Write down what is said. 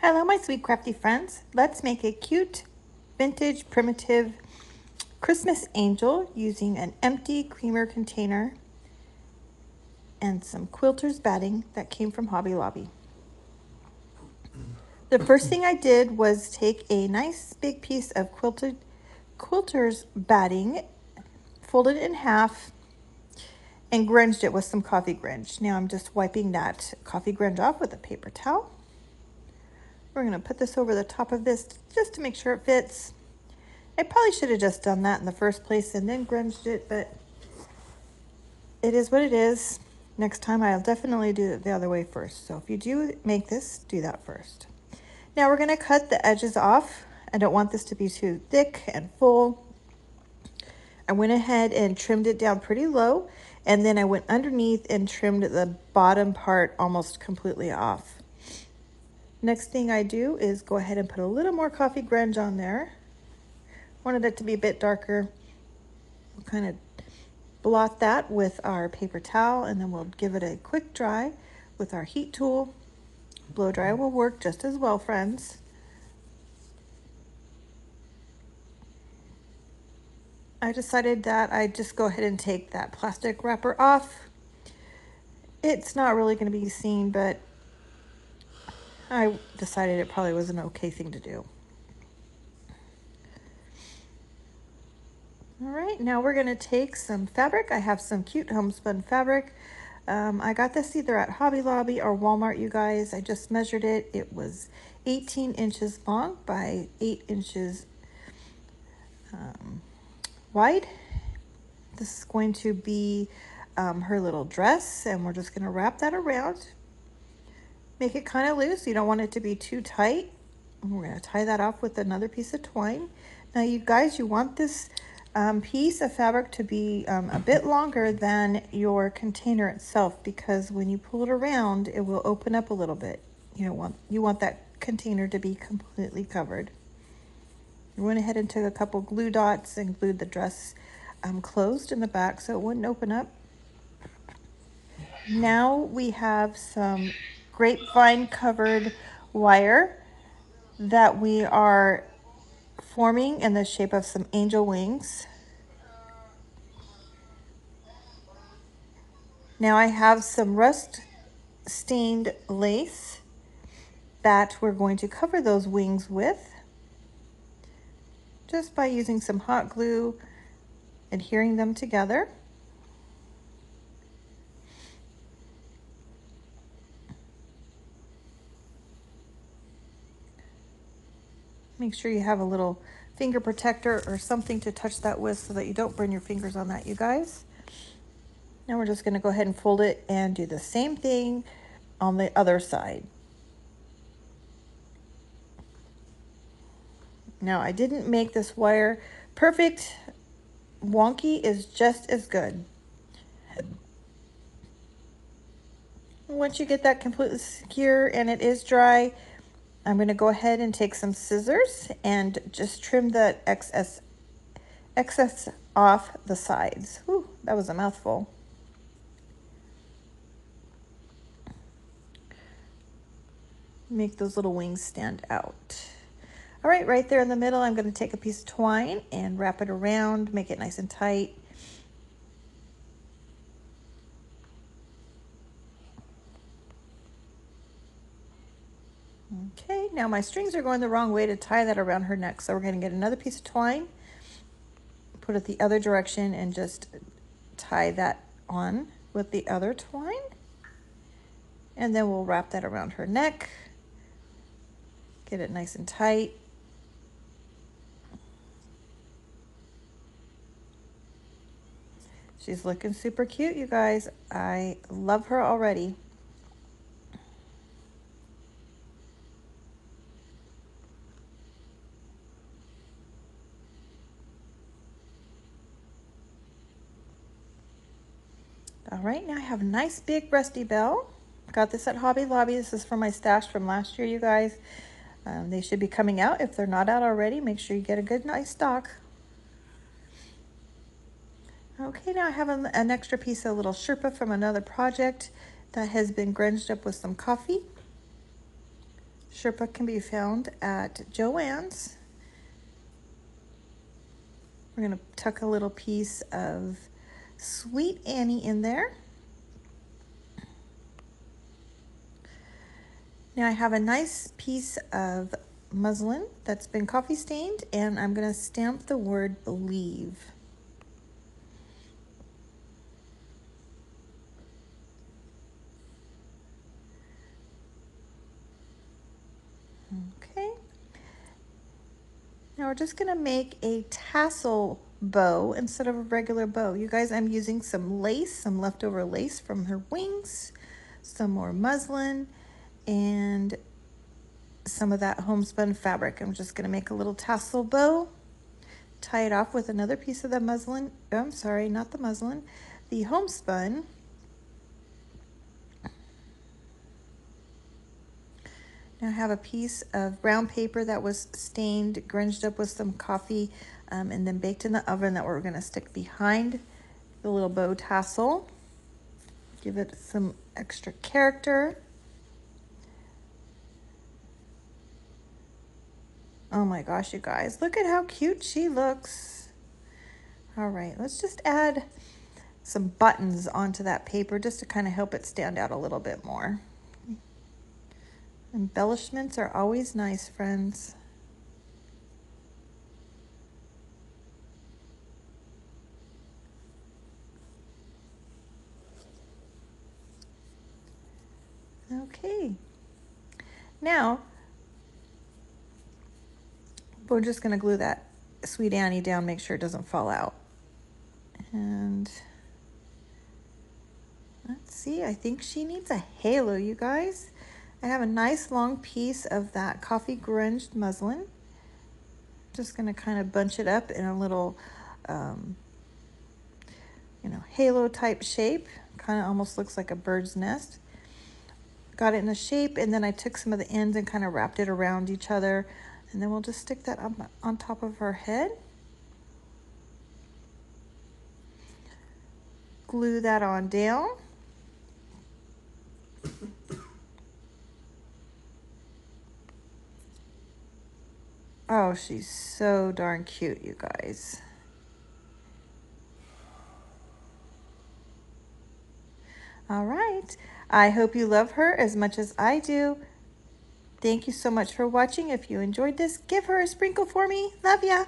Hello, my sweet crafty friends. Let's make a cute, vintage, primitive Christmas angel using an empty creamer container and some quilter's batting that came from Hobby Lobby. The first thing I did was take a nice big piece of quilter's batting, folded it in half, and grunged it with some coffee grunge. Now I'm just wiping that coffee grunge off with a paper towel. We're going to put this over the top of this just to make sure it fits. I probably should have just done that in the first place and then grunged it, but it is what it is. Next time I'll definitely do it the other way first. So if you do make this, do that first. Now we're going to cut the edges off. I don't want this to be too thick and full. I went ahead and trimmed it down pretty low, and then I went underneath and trimmed the bottom part almost completely off. Next thing I do is go ahead and put a little more coffee grunge on there. Wanted it to be a bit darker. We'll kind of blot that with our paper towel, and then we'll give it a quick dry with our heat tool. Blow dry will work just as well, friends. I decided that I'd just go ahead and take that plastic wrapper off. It's not really going to be seen, but I decided it probably was an okay thing to do. All right, now we're going to take some fabric. I have some cute homespun fabric. I got this either at Hobby Lobby or Walmart, you guys. I just measured it. It was 18 inches long by 8 inches wide. This is going to be her little dress, and we're just going to wrap that around. Make it kind of loose. You don't want it to be too tight. And we're going to tie that off with another piece of twine. Now, you guys, you want this piece of fabric to be a bit longer than your container itself, because when you pull it around, it will open up a little bit. You want that container to be completely covered. I went ahead and took a couple glue dots and glued the dress closed in the back so it wouldn't open up. Now we have some grapevine covered wire that we are forming in the shape of some angel wings. Now I have some rust stained lace that we're going to cover those wings with, just by using some hot glue, adhering them together. Make sure you have a little finger protector or something to touch that with so that you don't burn your fingers on that, you guys. Now we're just going to go ahead and fold it and do the same thing on the other side. Now I didn't make this wire perfect. Wonky is just as good. Once you get that completely secure and it is dry, I'm going to go ahead and take some scissors and just trim the excess off the sides. Whew, that was a mouthful. Make those little wings stand out. All right, right there in the middle, I'm going to take a piece of twine and wrap it around, make it nice and tight. Okay, now my strings are going the wrong way to tie that around her neck, so we're going to get another piece of twine, put it the other direction, and just tie that on with the other twine. And then we'll wrap that around her neck, get it nice and tight. She's looking super cute, you guys. I love her already. All right, now I have a nice big rusty bell. Got this at Hobby Lobby. This is from my stash from last year, you guys. They should be coming out. If they're not out already, make sure you get a good, nice stock. Okay, now I have an extra piece of little Sherpa from another project that has been grunged up with some coffee. Sherpa can be found at Joann's. We're going to tuck a little piece of Sweet Annie in there. Now I have a nice piece of muslin that's been coffee stained, and I'm going to stamp the word believe. Okay. Now we're just going to make a tassel bow instead of a regular bow. You guys, I'm using some lace, some leftover lace from her wings, some more muslin, and some of that homespun fabric. I'm just going to make a little tassel bow, tie it off with another piece of the muslin. I'm sorry, not the muslin, the homespun. Now I have a piece of brown paper that was stained, grunged up with some coffee, and then baked in the oven that we're going to stick behind the little bow tassel. Give it some extra character. Oh my gosh, you guys, look at how cute she looks. All right, let's just add some buttons onto that paper just to kind of help it stand out a little bit more. Embellishments are always nice, friends. Okay. Now, we're just going to glue that Sweet Annie down, make sure it doesn't fall out. And let's see, I think she needs a halo, you guys. I have a nice long piece of that coffee grunged muslin. Just going to kind of bunch it up in a little, halo type shape. Kind of almost looks like a bird's nest. Got it in a shape, and then I took some of the ends and kind of wrapped it around each other. And then we'll just stick that up on top of her head. Glue that on down. Oh, she's so darn cute, you guys. All right. I hope you love her as much as I do. Thank you so much for watching. If you enjoyed this, give her a sprinkle for me. Love ya.